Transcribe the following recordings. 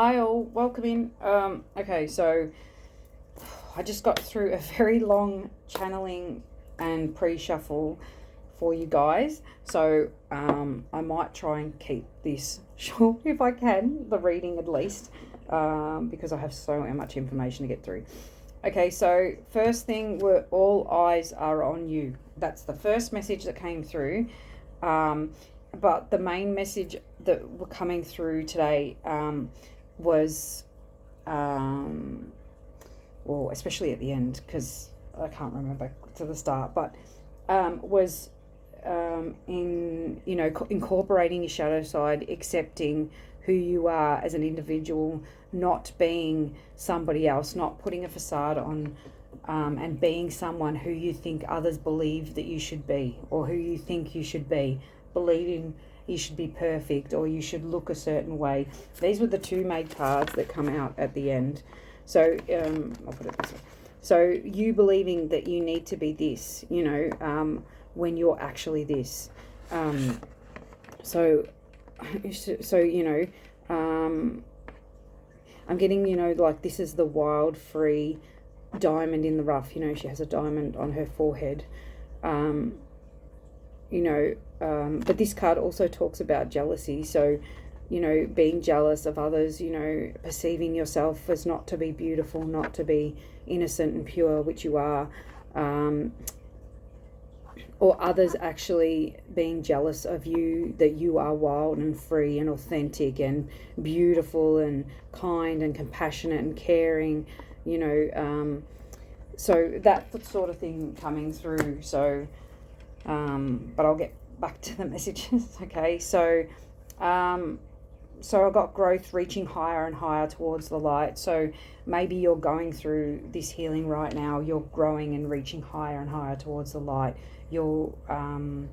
Hi all, welcome in. Okay, so I just got through a very long channeling and pre-shuffle for you guys. So I might try and keep this short if I can, the reading at least, because I have so much information to get through. Okay, so first thing, all eyes are on you. That's the first message that came through. But the main message that were coming through today was, well, especially at the end, because I can't remember to the start, but was incorporating your shadow side, accepting who you are as an individual, not being somebody else, not putting a facade on, and being someone who you think others believe that you should be, or who you think you should be, believing you should be perfect or you should look a certain way. These were the two main cards that come out at the end. So I'll put it this way. So you believing that you need to be this, when you're actually this. So I'm getting, like this is the wild, free diamond in the rough. She has a diamond on her forehead. But this card also talks about jealousy. So, being jealous of others, perceiving yourself as not to be beautiful, not to be innocent and pure, which you are, or others actually being jealous of you, that you are wild and free and authentic and beautiful and kind and compassionate and caring, so that sort of thing coming through. So, but I'll get back to the messages. Okay, so I got growth, reaching higher and higher towards the light. So maybe you're going through this healing right now. You're growing and reaching higher and higher towards the light. You're and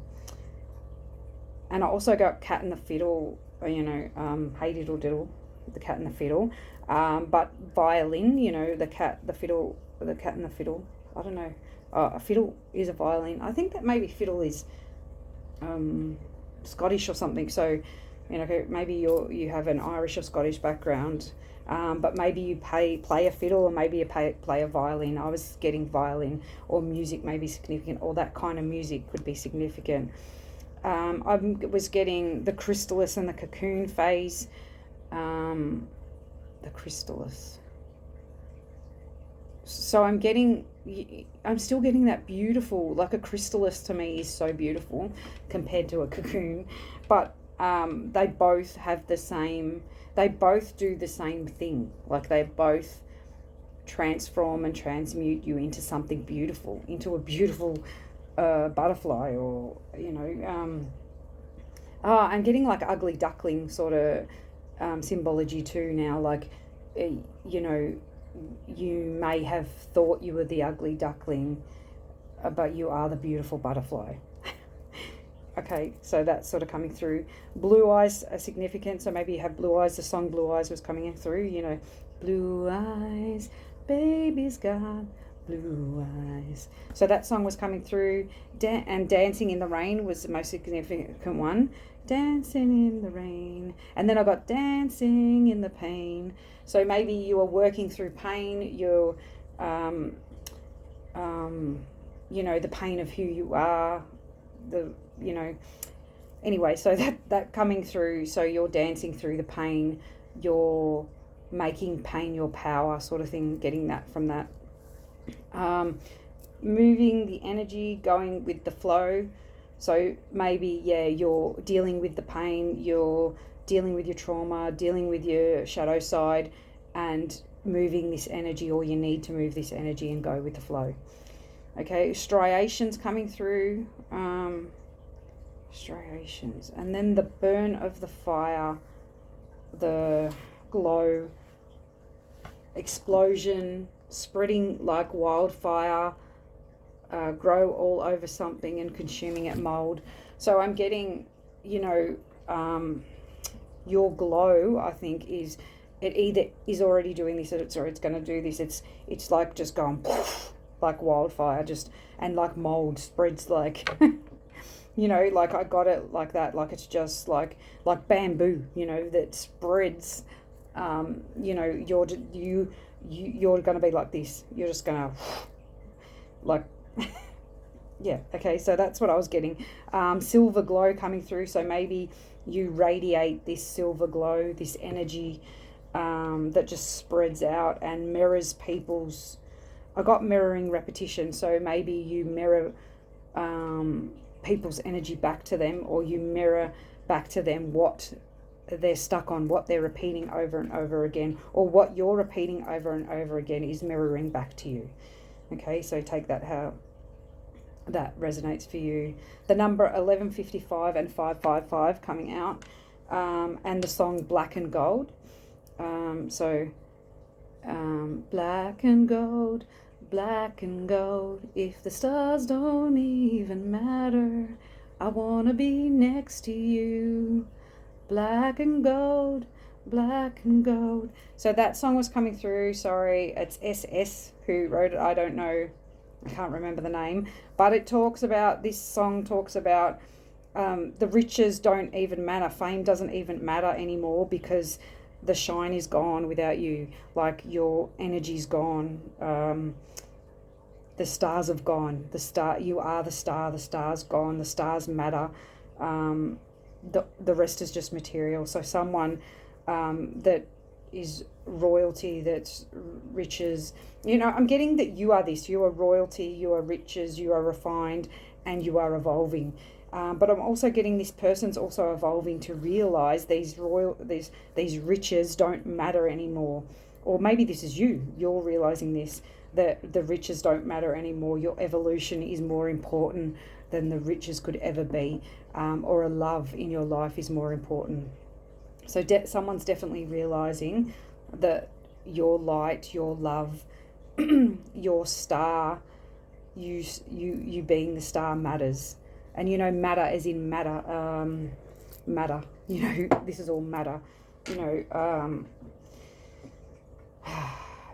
I also got cat and the fiddle. Hey diddle diddle, the cat and the fiddle. But violin. The cat, the fiddle, the cat and the fiddle. I don't know. A fiddle is a violin. I think that maybe fiddle is Scottish or something. So, maybe you have an Irish or Scottish background, but maybe you play a fiddle, or maybe you play a violin. I was getting violin, or music may be significant, or that kind of music could be significant. I was getting the chrysalis and the cocoon phase. The chrysalis. So I'm still getting that beautiful, like a chrysalis to me is so beautiful compared to a cocoon, but they both do the same thing. Like they both transform and transmute you into something beautiful, into a beautiful butterfly, or I'm getting like ugly duckling sort of symbology too now. Like you may have thought you were the ugly duckling, but you are the beautiful butterfly. Okay, so that's sort of coming through. Blue eyes are significant, so maybe you have blue eyes. The song Blue Eyes was coming in through, blue eyes, baby's got blue eyes. So that song was coming through, and Dancing in the Rain was the most significant one. Dancing in the rain. And then I got Dancing in the Pain. So maybe you are working through pain. You're, the pain of who you are. Anyway, so that coming through. So you're dancing through the pain. You're making pain your power, sort of thing. Getting that from that. Moving the energy, going with the flow. So maybe, you're dealing with the pain, you're dealing with your trauma, dealing with your shadow side, and moving this energy, or you need to move this energy and go with the flow. Okay, striations coming through, striations, and then the burn of the fire, the glow, explosion, spreading like wildfire, grow all over something and consuming it, mold. So I'm getting, your glow, I think, it either is already doing this, or it's going to do this. It's like just going poof, like wildfire, and like mold spreads like, like I got it like that, like it's just like bamboo, that spreads you're going to be like this. You're just going to like, yeah. Okay. So that's what I was getting. Silver glow coming through. So maybe you radiate this silver glow, this energy, that just spreads out and mirrors people's. I got mirroring repetition. So maybe you mirror, people's energy back to them, or you mirror back to them what they're stuck on, what they're repeating over and over again, or what you're repeating over and over again is mirroring back to you. Okay, so take that how that resonates for you. The number 1155 and 555 coming out, and the song Black and Gold. Black and gold, black and gold, if the stars don't even matter, I wanna be next to you. Black and gold, black and gold. So that song was coming through. Sorry, it's SS who wrote it. I don't know, I can't remember the name, but this song talks about the riches don't even matter. Fame doesn't even matter anymore because the shine is gone without you. Like, your energy's gone. The stars have gone. You are the star. The star's gone. The stars matter. The rest is just material. So someone that is royalty, that's riches. I'm getting that you are this. You are royalty. You are riches. You are refined, and you are evolving. But I'm also getting this person's also evolving to realize these riches don't matter anymore. Or maybe this is you. You're realizing this, that the riches don't matter anymore. Your evolution is more important than the riches could ever be, or a love in your life is more important. So someone's definitely realizing that your light, your love, your star, you being the star matters. And matter as in matter, matter, this is all matter,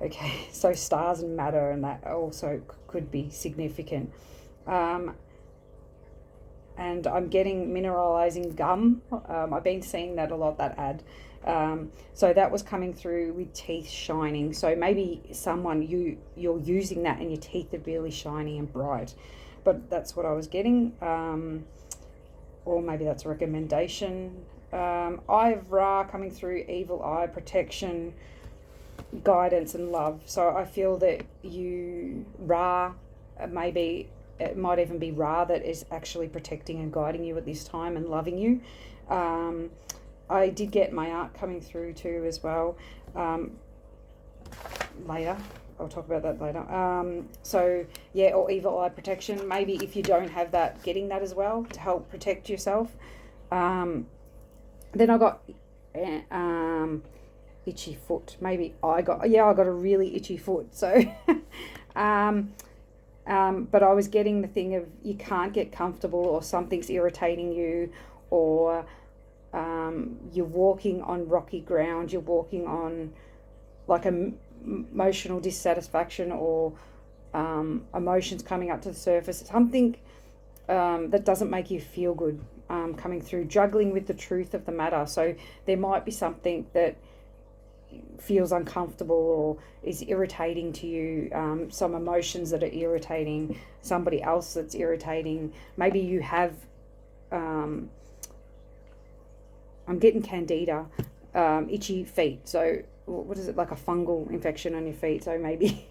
okay, so stars and matter, and that also could be significant. And I'm getting mineralizing gum. I've been seeing that a lot, that ad. So that was coming through with teeth shining. So maybe someone, you're using that and your teeth are really shiny and bright. But that's what I was getting. Or maybe that's a recommendation. Eye of Ra coming through, evil eye, protection, guidance and love. So I feel that Ra, maybe it might even be Ra that is actually protecting and guiding you at this time and loving you. I did get my aunt coming through too as well, later. I'll talk about that later. Or evil eye protection. Maybe if you don't have that, getting that as well to help protect yourself. Then I got itchy foot. Maybe I got a really itchy foot. So, but I was getting the thing of you can't get comfortable, or something's irritating you, or you're walking on rocky ground. You're walking on like emotional dissatisfaction, or emotions coming up to the surface, something that doesn't make you feel good coming through, juggling with the truth of the matter. So there might be something that feels uncomfortable or is irritating to you, some emotions that are irritating, somebody else that's irritating. Maybe you have I'm getting candida, itchy feet. So what is it, like a fungal infection on your feet? So maybe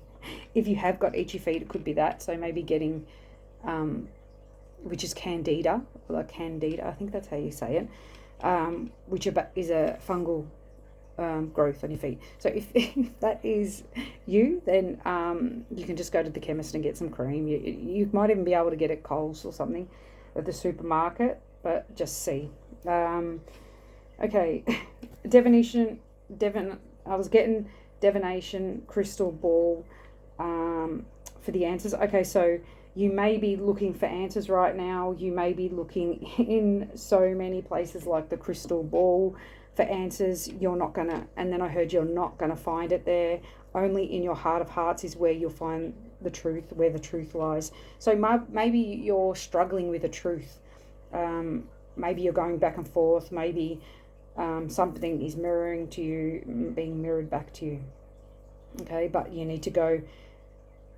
if you have got itchy feet, it could be that. So maybe getting, which is candida, I think that's how you say it, which is a fungal growth on your feet. So if that is you, then you can just go to the chemist and get some cream. You might even be able to get it Coles or something at the supermarket, but just see. Okay, I was getting divination, crystal ball for the answers. Okay, so you may be looking for answers right now. You may be looking in so many places like the crystal ball for answers. You're not going to, and then I heard you're not going to find it there. Only in your heart of hearts is where you'll find the truth, where the truth lies. So maybe you're struggling with the truth. Maybe you're going back and forth. Maybe something is mirroring to you, being mirrored back to you. Okay, but you need to go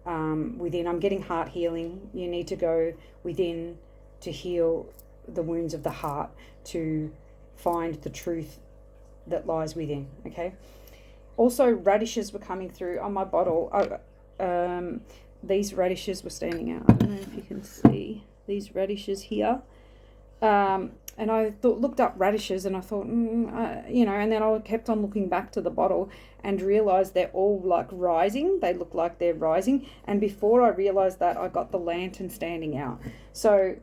within. I'm getting heart healing. You need to go within to heal the wounds of the heart, to find the truth that lies within. Okay. Also, radishes were coming through on my bottle. These radishes were standing out. I don't know if you can see these radishes here. And I looked up radishes, and I thought, and then I kept on looking back to the bottle and realised they're all like rising. They look like they're rising. And before I realised that, I got the lantern standing out. So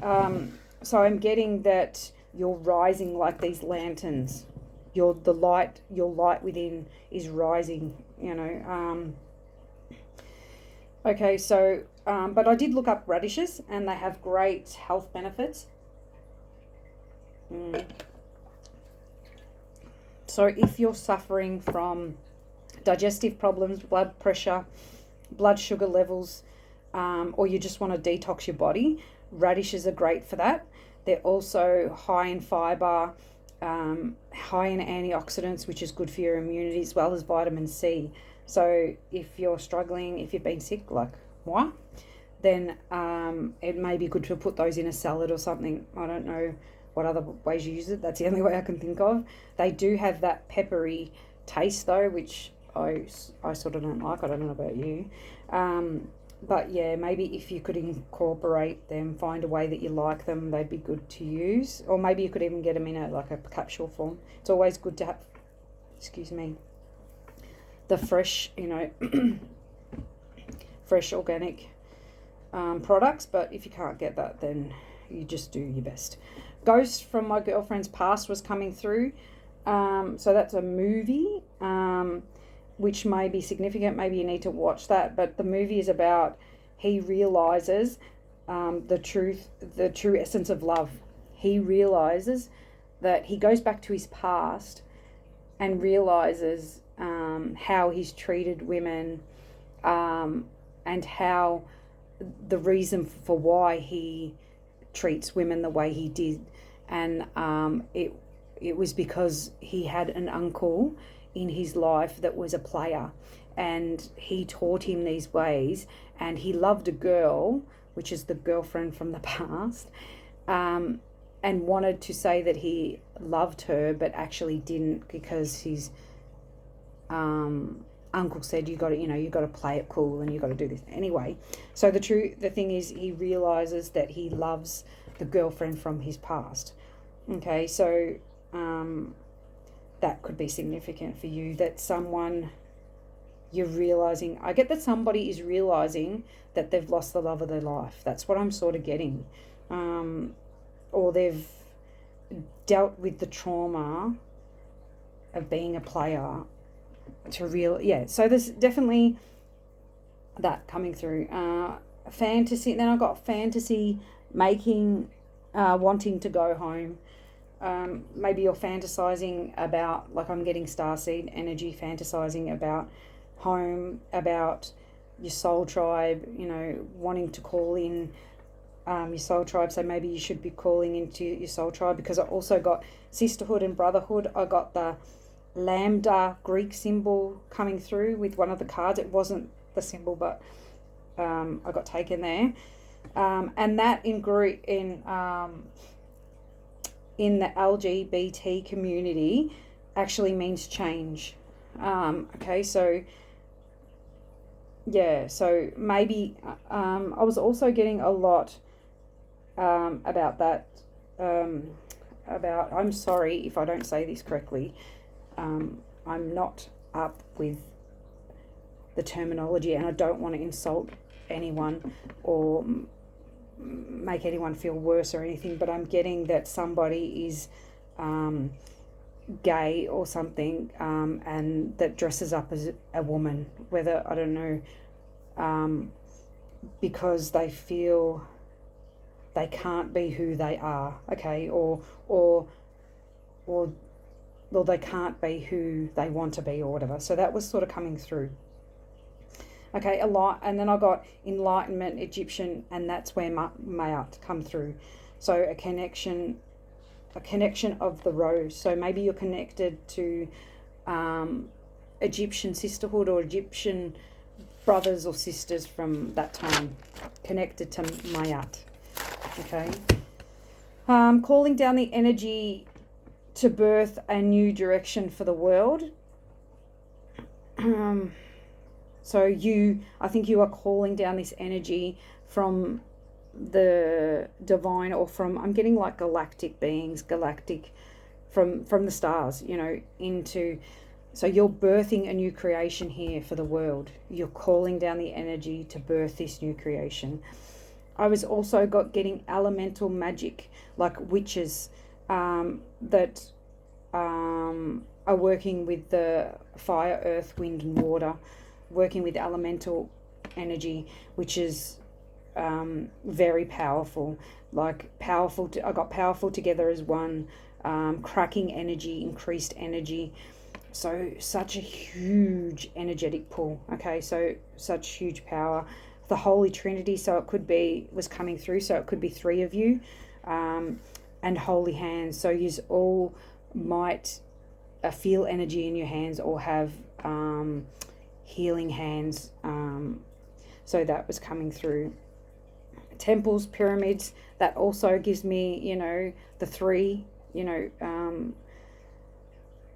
I'm getting that you're rising like these lanterns. Your light within is rising, Okay, so, but I did look up radishes, and they have great health benefits. So if you're suffering from digestive problems, blood pressure, blood sugar levels, or you just want to detox your body, radishes are great for that. They're also high in fiber, high in antioxidants, which is good for your immunity, as well as vitamin C. So if you're struggling, if you've been sick like moi, then it may be good to put those in a salad or something. I don't know what other ways you use it. That's the only way I can think of. They do have that peppery taste though, which I sort of don't like. I don't know about you. But yeah, maybe if you could incorporate them, find a way that you like them, they'd be good to use. Or maybe you could even get them in a capsule form. It's always good to have, the fresh, fresh organic products. But if you can't get that, then you just do your best. Ghost from My Girlfriend's Past was coming through. So that's a movie, which may be significant. Maybe you need to watch that. But the movie is about, he realizes the true essence of love. He realizes that he goes back to his past and realizes how he's treated women, and how the reason for why he treats women the way he did. And it was because he had an uncle in his life that was a player, and he taught him these ways, and he loved a girl, which is the girlfriend from the past, and wanted to say that he loved her, but actually didn't, because his uncle said, you got to play it cool, and you got to do this anyway. So the thing is, he realizes that he loves the girlfriend from his past. Okay, so that could be significant for you, that someone you're realizing, I get that somebody is realizing that they've lost the love of their life. That's what I'm sort of getting. Or they've dealt with the trauma of being a player so there's definitely that coming through. Fantasy, then I got fantasy making, wanting to go home. Maybe you're fantasizing about, like I'm getting starseed energy, fantasizing about home, about your soul tribe, wanting to call in your soul tribe. So maybe you should be calling into your soul tribe, because I also got sisterhood and brotherhood. I got the lambda Greek symbol coming through with one of the cards. It wasn't the symbol, but I got taken there. And that in Greek, in the LGBT community, actually means change. Okay, so yeah, so maybe I was also getting a lot about that, about, I'm sorry if I don't say this correctly, I'm not up with the terminology, and I don't want to insult anyone or make anyone feel worse or anything, but I'm getting that somebody is gay or something, and that dresses up as a woman, whether, I don't know, because they feel they can't be who they are, okay, or they can't be who they want to be, or whatever. So that was sort of coming through. Okay, a lot, and then I got Enlightenment, Egyptian, and that's where Mayat come through. So a connection a connection of the rose. So maybe you're connected to Egyptian sisterhood or Egyptian brothers or sisters from that time, connected to Mayat. Okay. Calling down the energy to birth a new direction for the world. So I think you are calling down this energy from the divine, or from, I'm getting like galactic beings, from the stars, you know, into, so you're birthing a new creation here for the world. You're calling down the energy to birth this new creation. I was also getting elemental magic, like witches that are working with the fire, earth, wind and water, working with elemental energy, which is very powerful. Like powerful, I got powerful together as one, cracking energy, increased energy. So such a huge energetic pull. Okay, so such huge power. The Holy Trinity, so it could be, was coming through, so it could be 3 of you, and holy hands. So you all might feel energy in your hands, or have healing hands. So that was coming through. Temples, pyramids, that also gives me, you know, the 3, you know,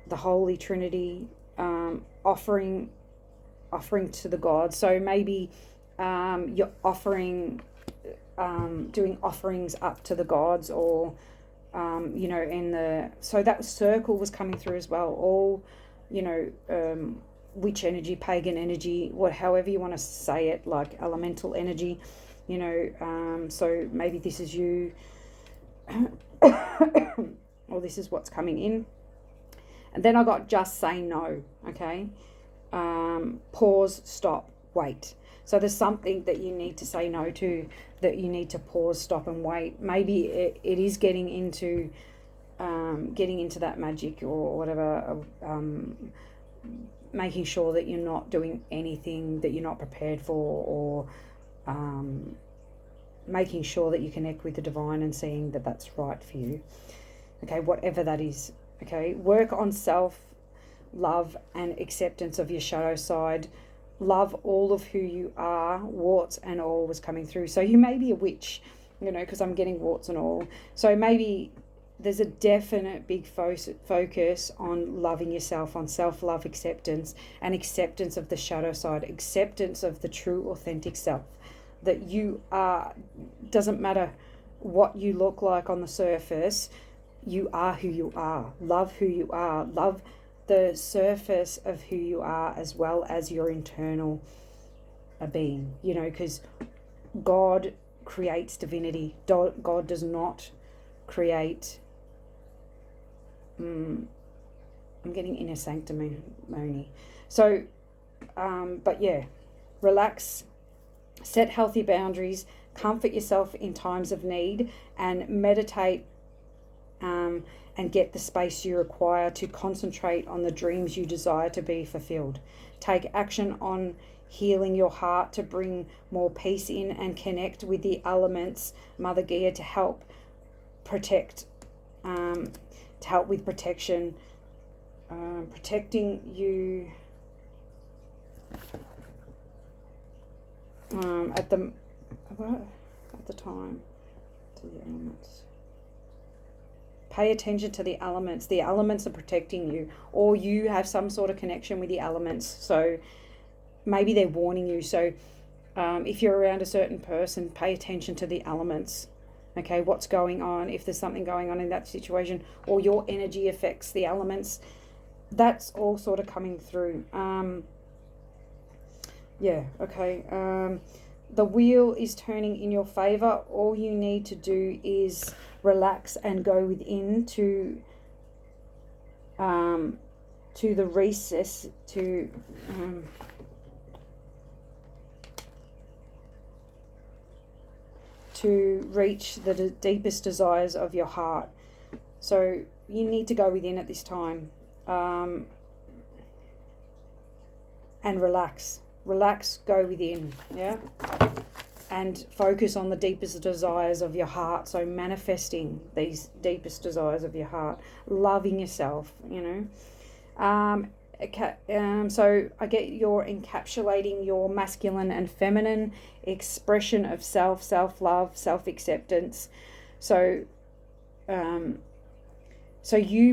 the Holy Trinity, offering to the gods. So maybe you're offering, doing offerings up to the gods, or you know, so that circle was coming through as well. All, you know, witch energy, pagan energy, however you want to say it, like elemental energy, you know. So maybe this is you, or this is what's coming in. And then I got just say no. Okay, pause, stop, wait. So there's something that you need to say no to, that you need to pause, stop and wait. Maybe it is getting into that magic or whatever, making sure that you're not doing anything that you're not prepared for, or making sure that you connect with the divine and seeing that that's right for you. Okay, whatever that is. Okay, work on self-love and acceptance of your shadow side. Love all of who you are, warts and all was coming through. So you may be a witch, you know, because I'm getting warts and all. So maybe there's a definite big focus on loving yourself, on self-love, acceptance, and acceptance of the shadow side, acceptance of the true, authentic self. That you are, doesn't matter what you look like on the surface, you are who you are. Love who you are. Love the surface of who you are, as well as your internal being, you know, because God creates divinity. God does not create, I'm getting inner sanctimony. So, but yeah, relax, set healthy boundaries, comfort yourself in times of need, and meditate, and get the space you require to concentrate on the dreams you desire to be fulfilled. Take action on healing your heart to bring more peace in, and connect with the elements, Mother Gaia, to help protect, to help with protection, protecting you at the time, to the elements. Pay attention to the elements. The elements are protecting you, or you have some sort of connection with the elements. So maybe they're warning you. So if you're around a certain person, pay attention to the elements. Okay, what's going on? If there's something going on in that situation, or your energy affects the elements, that's all sort of coming through. Yeah, okay. The wheel is turning in your favor. All you need to do is relax and go within to the recess, to reach the deepest desires of your heart. So you need to go within at this time, and relax, go within. Yeah. and focus on the deepest desires of your heart. So manifesting these deepest desires of your heart, loving yourself, so I get you're encapsulating your masculine and feminine expression of self-love, self-acceptance. So you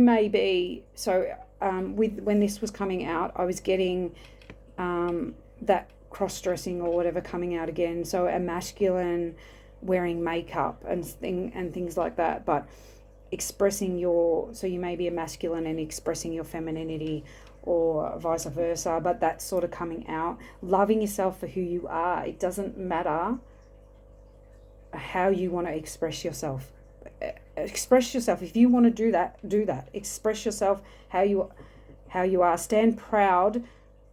may be, with when this was coming out, I was getting that cross-dressing or whatever coming out again. So a masculine wearing makeup and things like that, but expressing so you may be a masculine and expressing your femininity, or vice versa, but that's sort of coming out. Loving yourself for who you are. It doesn't matter how you want to express yourself. Express yourself. If you want to do that. Express yourself how you are. Stand proud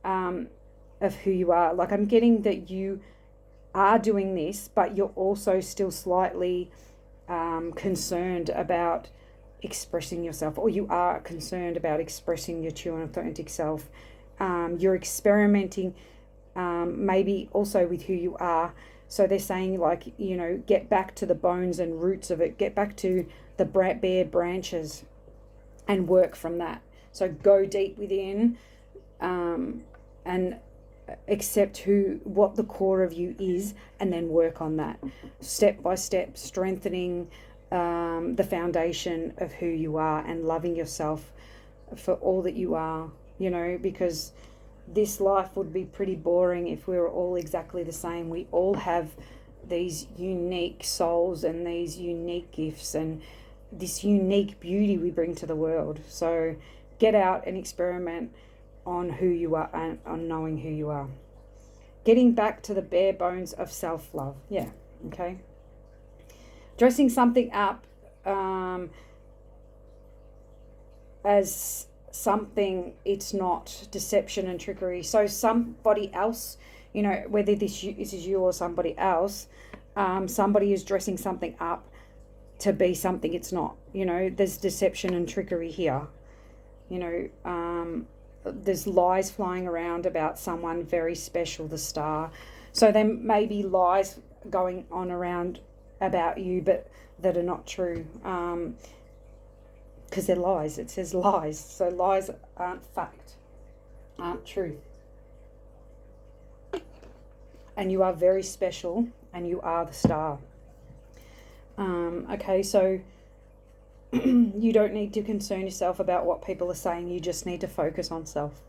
of who you are. Like, I'm getting that you are doing this, but you're also still slightly concerned about expressing yourself, or you are concerned about expressing your true and authentic self. You're experimenting maybe also with who you are. So they're saying, like, get back to the bones and roots of it, get back to the bare branches and work from that. So go deep within and accept what the core of you is, and then work on that step by step, strengthening the foundation of who you are and loving yourself for all that you are, because this life would be pretty boring if we were all exactly the same. We all have these unique souls and these unique gifts and this unique beauty we bring to the world. So get out and experiment on who you are and on knowing who you are. Getting back to the bare bones of self-love. Yeah, okay. Dressing something up as something it's not, deception and trickery. So somebody else, whether this is you or somebody else, somebody is dressing something up to be something it's not. There's deception and trickery here. There's lies flying around about someone very special, the star. So there may be lies going on around about you, but that are not true, because they're lies. It says lies. So lies aren't fact, aren't truth. And you are very special, and you are the star. Okay, so you don't need to concern yourself about what people are saying. You just need to focus on self.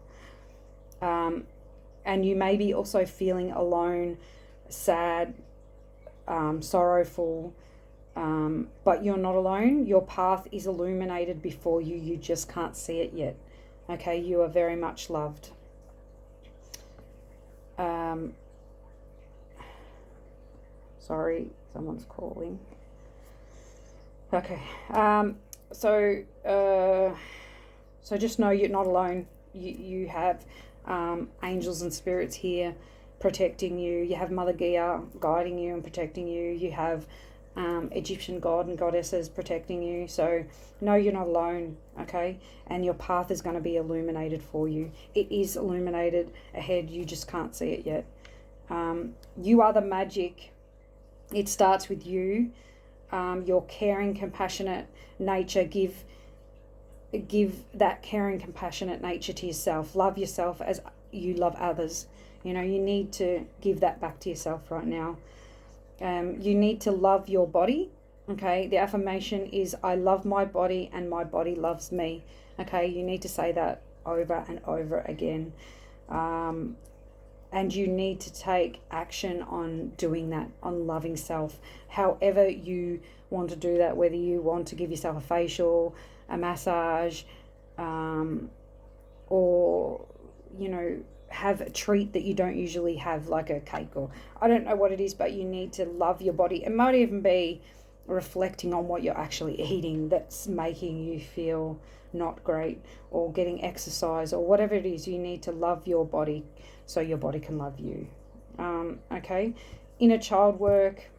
And you may be also feeling alone, sad, sorrowful, but you're not alone. Your path is illuminated before you. You just can't see it yet. Okay, you are very much loved. Sorry, someone's calling. Okay, so just know you're not alone. You have angels and spirits here protecting you. You have Mother Gaia guiding you and protecting you. You have Egyptian god and goddesses protecting you. So know you're not alone, okay? And your path is going to be illuminated for you. It is illuminated ahead. You just can't see it yet. You are the magic. It starts with you. Your caring, compassionate nature. Give that caring, compassionate nature to yourself. Love yourself as you love others. You need to give that back to yourself right now. You need to love your body. Okay, the affirmation is, I love my body and my body loves me. Okay, you need to say that over and over again. And you need to take action on doing that, on loving self. However you want to do that, whether you want to give yourself a facial, a massage, or, have a treat that you don't usually have, like a cake, or I don't know what it is, but you need to love your body. It might even be reflecting on what you're actually eating that's making you feel not great, or getting exercise, or whatever it is. You need to love your body so your body can love you. Okay, inner child work,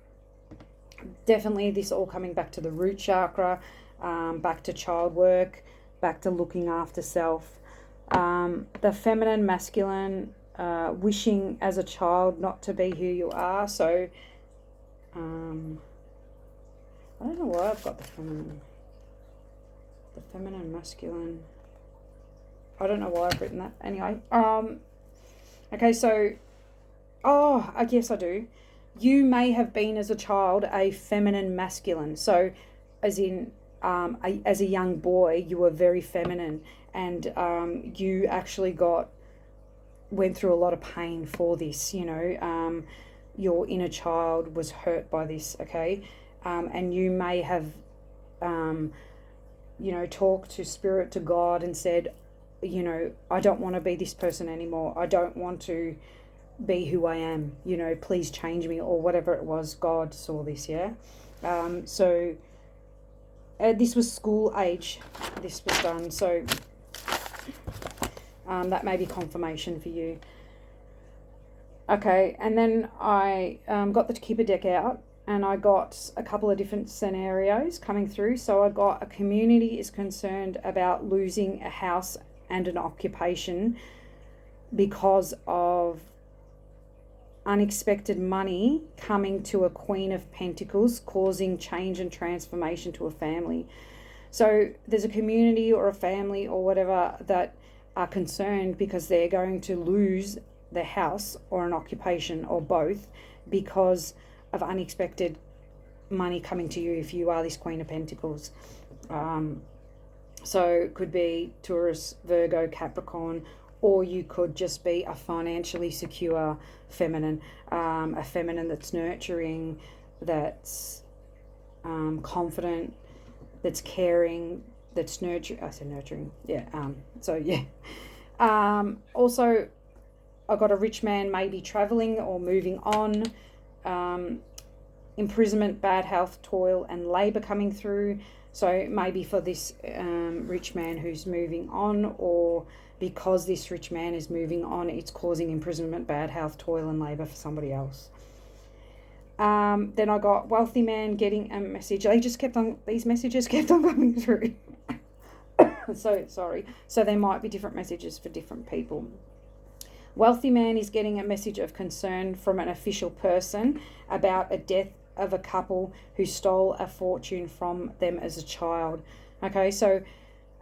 definitely this all coming back to the root chakra, back to child work, back to looking after self. The feminine, masculine, wishing as a child not to be who you are. So I don't know why I've got the feminine, masculine. I don't know why I've written that. Anyway, okay, so, I guess I do. You may have been as a child a feminine masculine. So, as in, as a young boy, you were very feminine, and you actually went through a lot of pain for this. Your inner child was hurt by this. Okay, and you may have, talked to spirit, to God, and said, I don't want to be this person anymore. I don't want to be who I am. Please change me, or whatever it was. God saw this, yeah. So this was school age. This was done. So that may be confirmation for you. Okay, and then I got the Keeper deck out, and I got a couple of different scenarios coming through. So I got a community is concerned about losing a house and an occupation because of unexpected money coming to a Queen of Pentacles, causing change and transformation to a family. So there's a community or a family or whatever that are concerned because they're going to lose their house or an occupation or both because of unexpected money coming to you if you are this Queen of Pentacles. So it could be Taurus, Virgo, Capricorn, or you could just be a financially secure feminine, a feminine that's nurturing, that's confident, that's caring, that's nurturing. I said nurturing, yeah. Also, I got a rich man maybe traveling or moving on. Imprisonment, bad health, toil, and labour coming through. So maybe for this rich man who's moving on, or because this rich man is moving on, it's causing imprisonment, bad health, toil, and labour for somebody else. Then I got wealthy man getting a message. These messages kept on coming through. So sorry. So there might be different messages for different people. Wealthy man is getting a message of concern from an official person about a death of a couple who stole a fortune from them as a child. Okay, so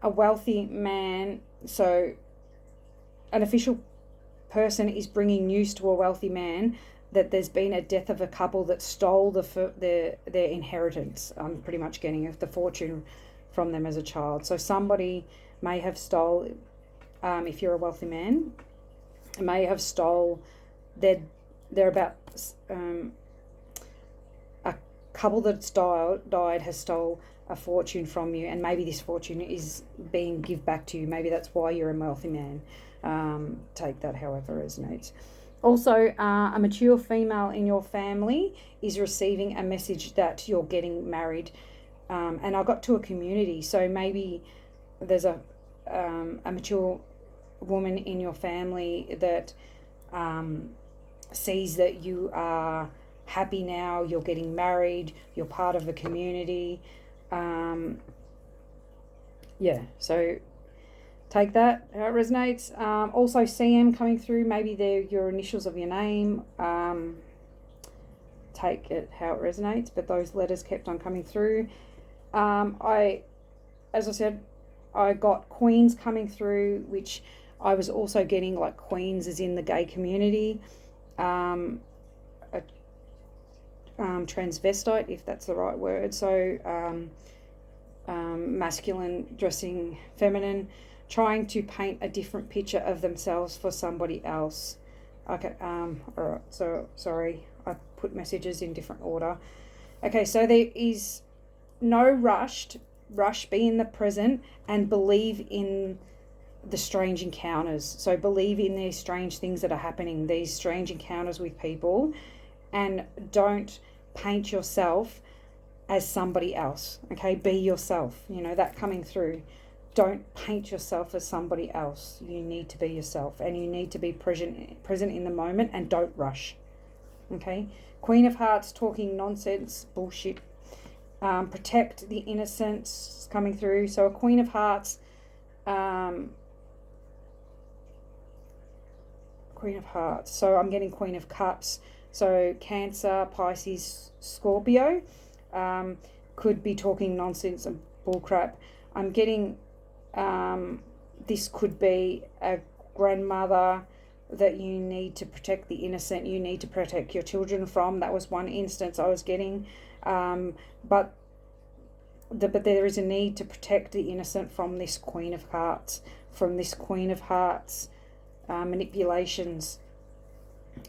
a wealthy man, so an official person is bringing news to a wealthy man that there's been a death of a couple that stole their inheritance. I'm pretty much getting the fortune from them as a child. So somebody may have stole, if you're a wealthy man, may have stole they're about a couple that's died has stole a fortune from you, and maybe this fortune is being give back to you. Maybe that's why you're a wealthy man. Take that however resonates. Also, a mature female in your family is receiving a message that you're getting married, and I got to a community, so maybe there's a mature woman in your family that sees that you are happy now, you're getting married, you're part of a community. So take that how it resonates. Also CM coming through, maybe they're your initials of your name. Take it how it resonates, but those letters kept on coming through. As I said, I got queens coming through, which I was also getting like queens as in the gay community, transvestite, if that's the right word. So masculine dressing feminine, trying to paint a different picture of themselves for somebody else. Okay, all right, so sorry, I put messages in different order. Okay, so there is no rush, be in the present and believe in the strange encounters. So believe in these strange things that are happening, these strange encounters with people, and don't paint yourself as somebody else. Okay, be yourself. That coming through. Don't paint yourself as somebody else. You need to be yourself, and you need to be present in the moment, and don't rush. Okay, Queen of Hearts talking nonsense, bullshit. Protect the innocence coming through. So a Queen of Hearts, Queen of Hearts. So I'm getting Queen of Cups. So Cancer, Pisces, Scorpio could be talking nonsense and bullcrap. I'm getting this could be a grandmother that you need to protect the innocent, you need to protect your children from. That was one instance I was getting. But there is a need to protect the innocent from this Queen of Hearts, manipulations,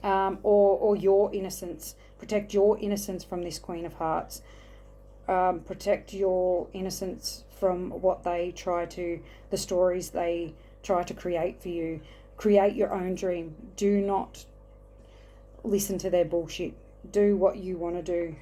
or your innocence. Protect your innocence from this Queen of Hearts. Protect your innocence from what they the stories they try to create for you. Create your own dream. Do not listen to their bullshit. Do what you want to do.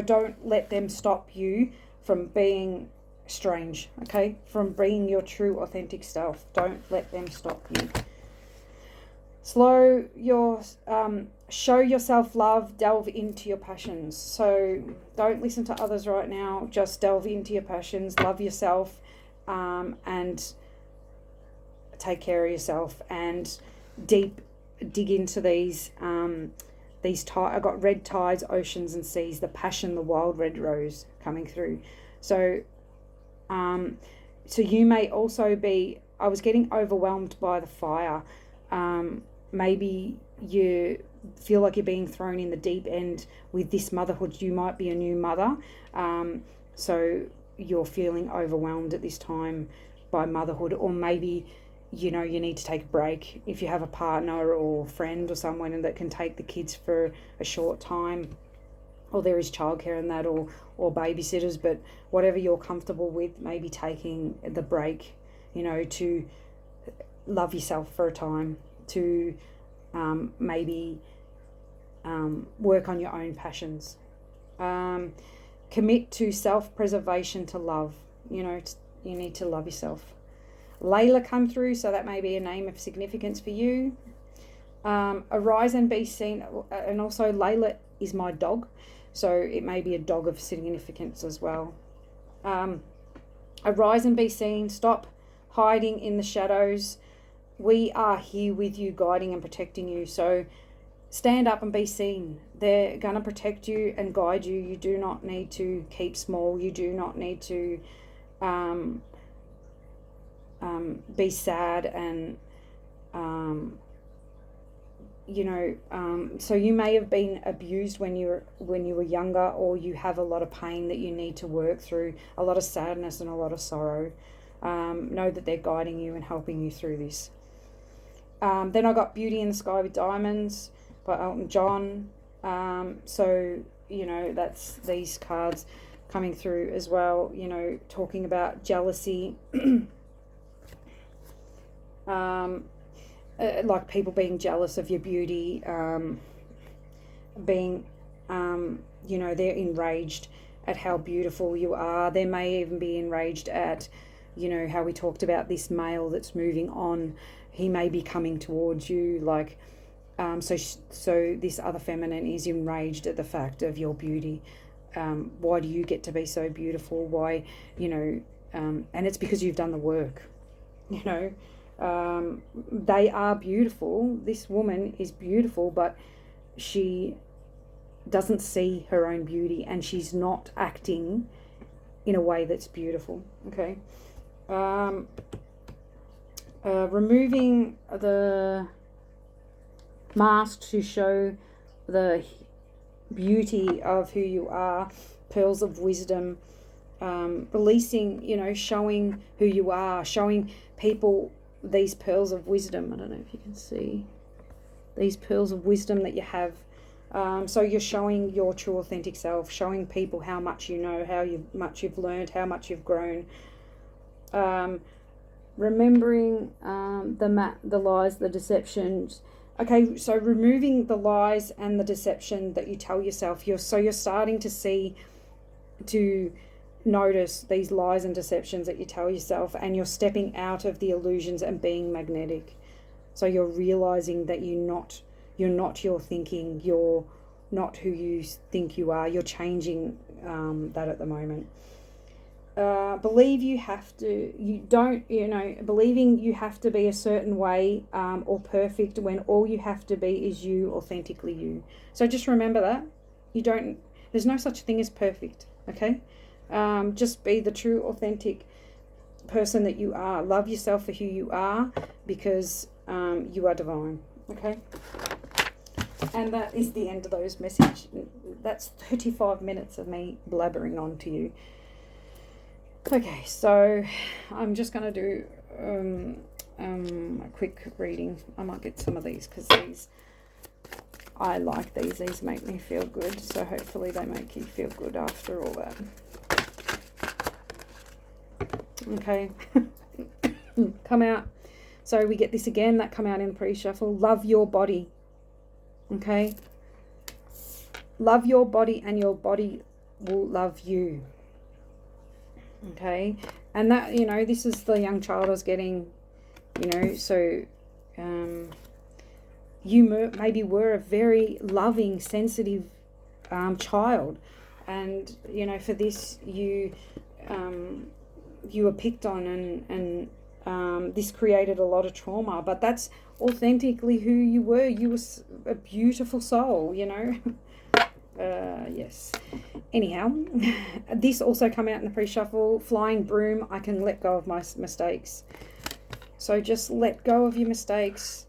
Don't let them stop you from being strange, okay? From being your true, authentic self. Don't let them stop you. Show yourself love, delve into your passions. So don't listen to others right now. Just delve into your passions, love yourself, and take care of yourself, and dig into these. I got red tides, oceans and seas, the passion, the wild red rose coming through. So you may also be, I was getting overwhelmed by the fire. Maybe you feel like you're being thrown in the deep end with this motherhood. You might be a new mother. So you're feeling overwhelmed at this time by motherhood, or maybe you need to take a break if you have a partner or friend or someone that can take the kids for a short time, or there is childcare in that, or babysitters. But whatever you're comfortable with, maybe taking the break, to love yourself for a time, to maybe work on your own passions. Commit to self-preservation, to love. You need to love yourself. Layla come through, so that may be a name of significance for you. Arise and be seen, and also Layla is my dog, so it may be a dog of significance as well. Arise and be seen. Stop hiding in the shadows. We are here with you, guiding and protecting you. So stand up and be seen. They're going to protect you and guide you. You do not need to keep small. You do not need to be sad and so you may have been abused when you were younger, or you have a lot of pain that you need to work through, a lot of sadness and a lot of sorrow. Know that they're guiding you and helping you through this. Then I got Beauty in the Sky with Diamonds by Elton John. So that's these cards coming through as well, talking about jealousy. Like people being jealous of your beauty, they're enraged at how beautiful you are. They may even be enraged at, how we talked about this male that's moving on. He may be coming towards you, so this other feminine is enraged at the fact of your beauty. Why do you get to be so beautiful? Why, and it's because you've done the work, they are beautiful. This woman is beautiful, but she doesn't see her own beauty, and she's not acting in a way that's beautiful. Okay. Removing the mask to show the beauty of who you are, pearls of wisdom, releasing, showing who you are, showing people these pearls of wisdom. I don't know if you can see these pearls of wisdom that you have. So you're showing your true authentic self, showing people how much you know, how much you've learned, how much you've grown. Remembering the lies, the deceptions. Okay, so removing the lies and the deception that you tell yourself. You're starting to notice these lies and deceptions that you tell yourself, and you're stepping out of the illusions and being magnetic. So you're realizing that you're not your thinking, you're not who you think you are. You're changing that at the moment. believe you have to, believing you have to be a certain way or perfect when all you have to be is you, authentically you. So just remember that. There's no such thing as perfect, okay? Just be the true, authentic person that you are. Love yourself for who you are, because you are divine, okay? And that is the end of those messages. That's 35 minutes of me blabbering on to you. Okay, so I'm just going to do a quick reading. I might get some of these because I like these. These make me feel good. So hopefully they make you feel good after all that. Okay. Come out. So we get this again, that come out in the pre-shuffle. Love your body. Okay. Love your body and your body will love you. Okay. And that, this is the young child I was getting, so you maybe were a very loving, sensitive child. And, for this, you were picked on and this created a lot of trauma. But that's authentically who you were. You were a beautiful soul, Yes. Anyhow, this also come out in the pre-shuffle. Flying broom, I can let go of my mistakes. So just let go of your mistakes.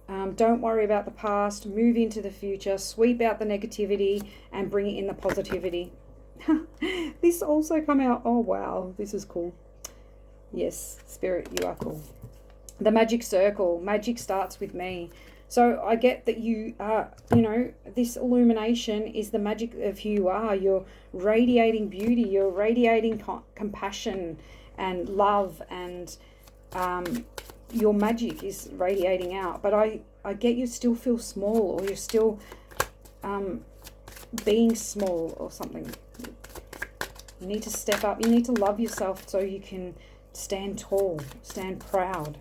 Don't worry about the past. Move into the future. Sweep out the negativity and bring in the positivity. This also come out. Oh, wow. This is cool. Yes, Spirit, you are cool. The magic circle. Magic starts with me. So I get that you are, this illumination is the magic of who you are. You're radiating beauty. You're radiating compassion and love, and your magic is radiating out. But I get you still feel small, or you're still being small or something. You need to step up. You need to love yourself so you can stand tall, stand proud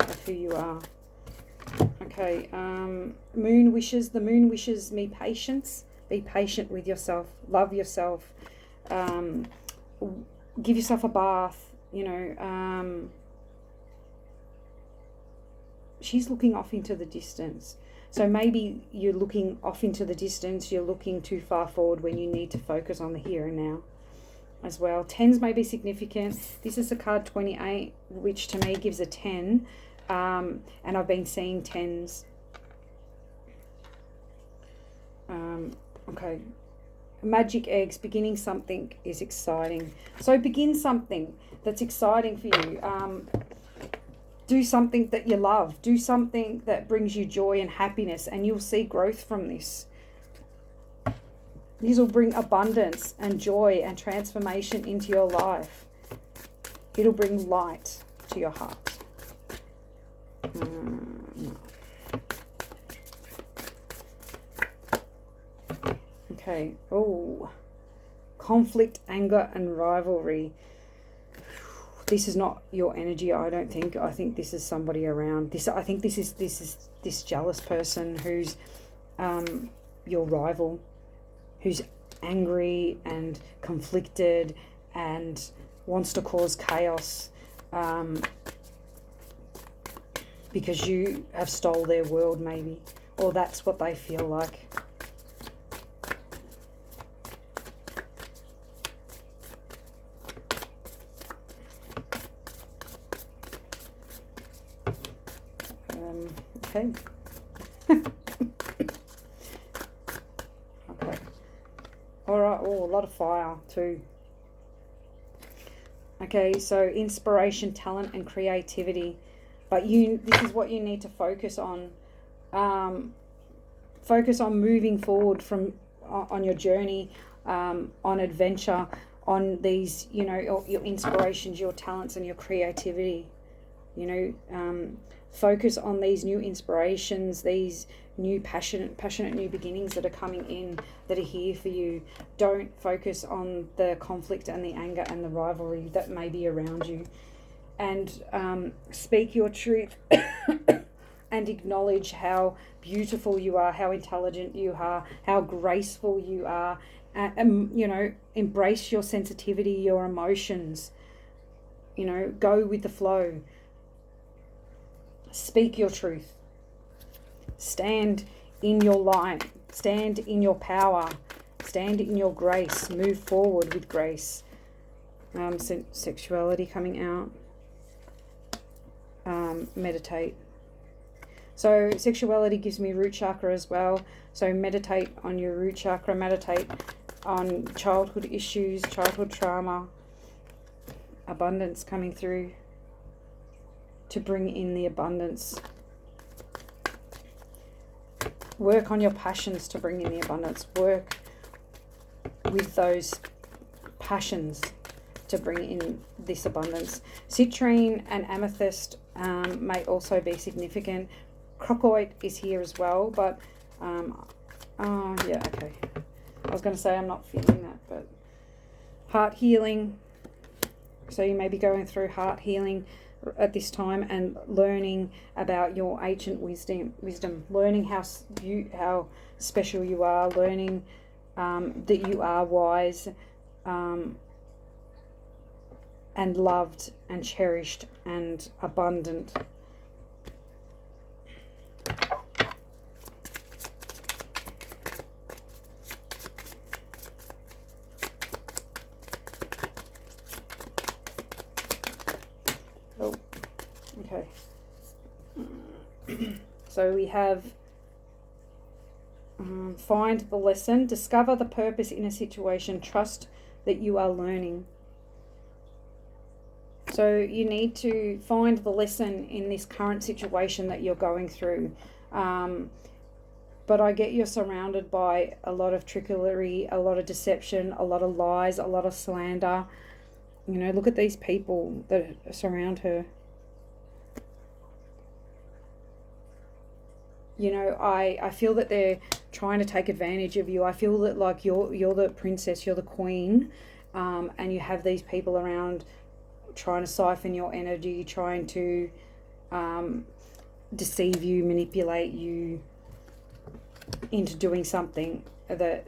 of who you are. Okay, moon wishes. The moon wishes me patience. Be patient with yourself. Love yourself. Give yourself a bath. She's looking off into the distance. So maybe you're looking off into the distance. You're looking too far forward when you need to focus on the here and now as well. 10s may be significant. This is the card 28, which to me gives a 10. And I've been seeing 10s. Okay. Magic eggs. Beginning something is exciting. So begin something that's exciting for you. Do something that you love. Do something that brings you joy and happiness, and you'll see growth from this. These will bring abundance and joy and transformation into your life. It'll bring light to your heart. Okay. Oh, conflict, anger, and rivalry. This is not your energy, I don't think. I think this is somebody around. I think this is this jealous person who's your rival, who's angry and conflicted and wants to cause chaos. Because you have stole their world, maybe. Or that's what they feel like. Okay. Okay. All right. Oh, a lot of fire too. Okay, so inspiration, talent, and creativity. But this is what you need to focus on. Focus on moving forward on your journey, on adventure, on these, your inspirations, your talents, and your creativity. Focus on these new inspirations, these new passionate new beginnings that are coming in, that are here for you. Don't focus on the conflict and the anger and the rivalry that may be around you. And speak your truth and acknowledge how beautiful you are, how intelligent you are, how graceful you are, embrace your sensitivity, your emotions. Go with the flow. Speak your truth. Stand in your light. Stand in your power. Stand in your grace. Move forward with grace. Sexuality coming out. Meditate. So sexuality gives me root chakra as well. So meditate on your root chakra. Meditate on childhood issues, childhood trauma. Abundance coming through to bring in the abundance. Work on your passions to bring in the abundance. Work with those passions to bring in this abundance. Citrine and amethyst may also be significant. Crocoite is here as well, but yeah, okay. I was going to say I'm not feeling that, but heart healing. So you may be going through heart healing at this time and learning about your ancient wisdom, learning how special you are, learning that you are wise and loved and cherished and abundant. Okay. So we have find the lesson, discover the purpose in a situation, trust that you are learning. So you need to find the lesson in this current situation that you're going through. But I get you're surrounded by a lot of trickery, a lot of deception, a lot of lies, a lot of slander. Look at these people that surround her. I feel that they're trying to take advantage of you. I feel that like you're the princess, you're the queen, and you have these people around trying to siphon your energy, trying to deceive you, manipulate you into doing something that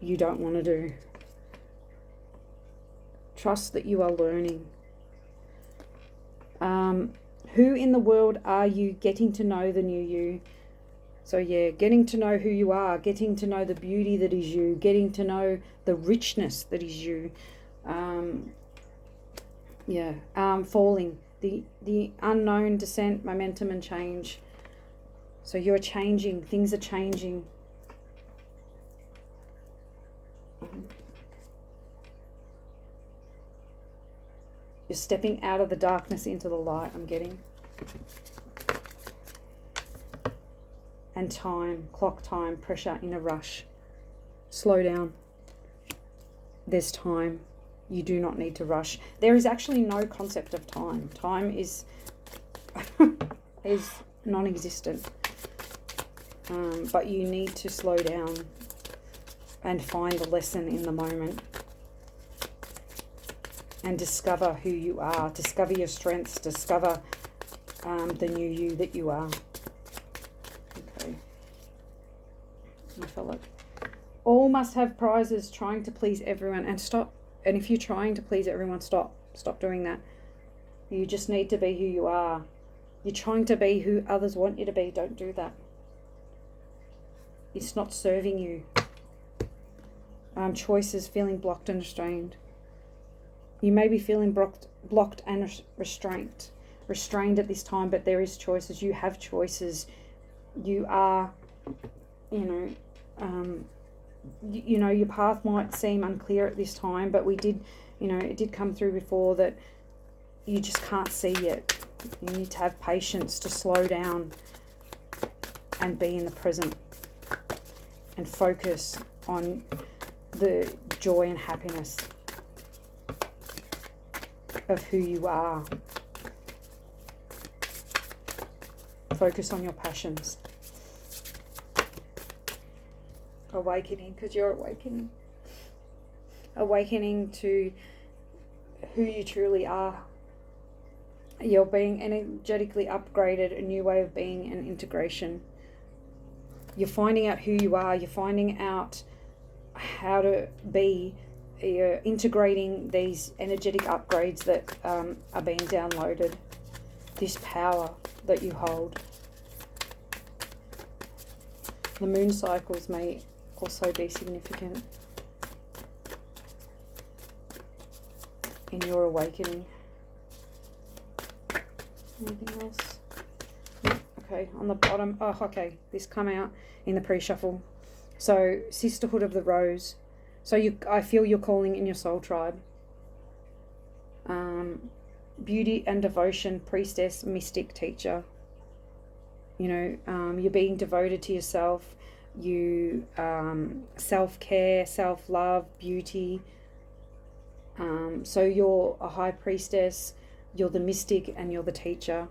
you don't want to do. Trust that you are learning. Who in the world are you? Getting to know the new you. So yeah, getting to know who you are, getting to know the beauty that is you, getting to know the richness that is you. Falling. The unknown, descent, momentum and change. So you're changing, things are changing. You're stepping out of the darkness into the light, I'm getting. And time, clock time, pressure in a rush. Slow down. There's time. You do not need to rush. There is actually no concept of time. Time is non-existent. But you need to slow down and find the lesson in the moment. And discover who you are. Discover your strengths. Discover the new you that you are. Okay. I feel like all must have prizes, trying to please everyone. And stop. And if you're trying to please everyone, stop. Stop doing that. You just need to be who you are. You're trying to be who others want you to be. Don't do that. It's not serving you. Choices, feeling blocked and restrained. You may be feeling blocked and restrained at this time, but there is choices. You have choices. You are, your path might seem unclear at this time, but it did come through before that you just can't see yet. You need to have patience to slow down and be in the present and focus on the joy and happiness of who you are. Focus on your passions. Awakening, because you're awakening. Awakening to who you truly are. You're being energetically upgraded, a new way of being and integration. You're finding out who you are. You're finding out how to be integrating these energetic upgrades that are being downloaded, this power that you hold. The moon cycles may also be significant in your awakening. Anything else? Okay, on the bottom. Oh, okay. This come out in the pre-shuffle. So, Sisterhood of the Rose. So I feel you're calling in your soul tribe. Beauty and devotion, priestess, mystic, teacher. You know, you're being devoted to yourself. You self-care, self-love, beauty. So you're a high priestess, you're the mystic, and you're the teacher.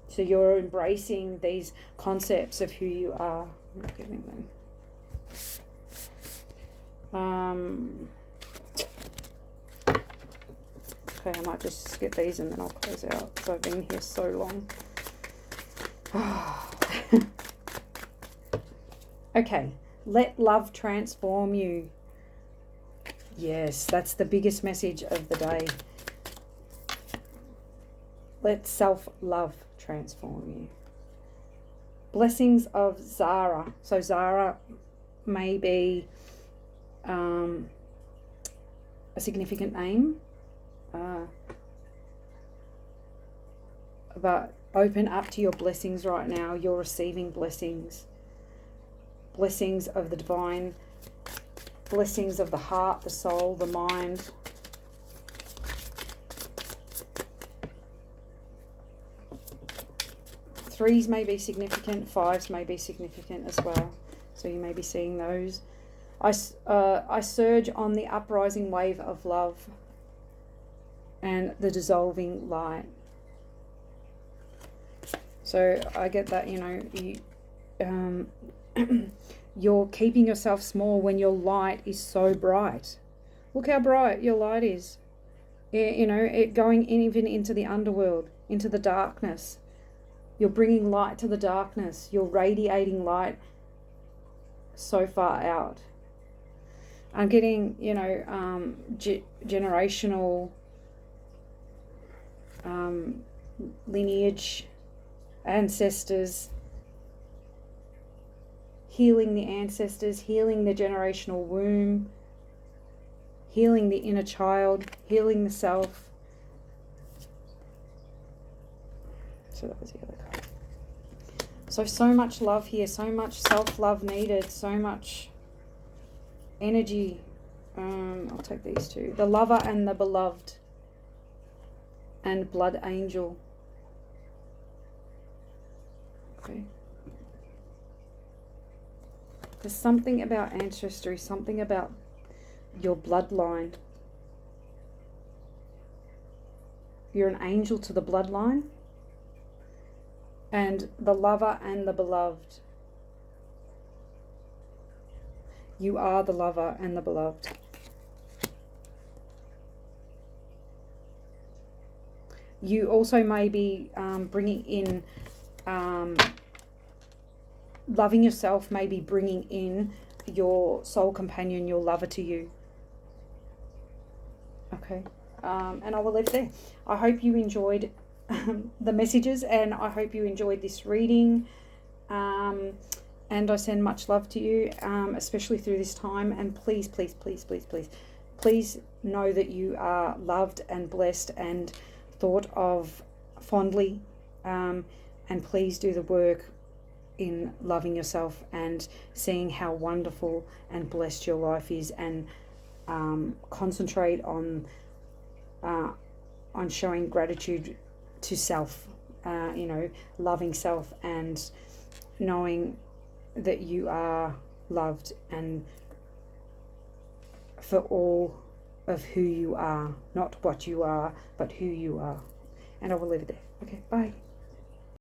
So you're embracing these concepts of who you are. I'm not getting them. Okay, I might just skip these and then I'll close out because I've been here so long. Okay, let love transform you. Yes, that's the biggest message of the day. Let self-love transform you. Blessings of Zara. So Zara may be a significant name. But open up to your blessings right now. You're receiving blessings. Blessings of the divine. Blessings of the heart, the soul, the mind. Threes may be significant. Fives may be significant as well. So you may be seeing those. I surge on the uprising wave of love and the dissolving light. So I get that, you know, you're keeping yourself small when your light is so bright. Look how bright your light is. You know, it going in, even into the underworld, into the darkness. You're bringing light to the darkness. You're radiating light so far out. I'm getting, you know, generational lineage, ancestors, healing the ancestors, healing the generational womb, healing the inner child, healing the self. So that was the other card. So much love here, so much self-love needed, so much energy. I'll take these two. The lover and the beloved. And blood angel. Okay. There's something about ancestry, something about your bloodline. You're an angel to the bloodline. And the lover and the beloved. You are the lover and the beloved. You also may be bringing in, loving yourself, maybe bringing in your soul companion, your lover to you. Okay. And I will leave it there. I hope you enjoyed the messages, and I hope you enjoyed this reading. And I send much love to you, especially through this time. And please, please, please, please, please, please know that you are loved and blessed and thought of fondly. And please do the work in loving yourself and seeing how wonderful and blessed your life is, and concentrate on showing gratitude to self, you know, loving self and knowing that you are loved and for all of who you are, not what you are, but who you are. And I will leave it there. Okay, bye.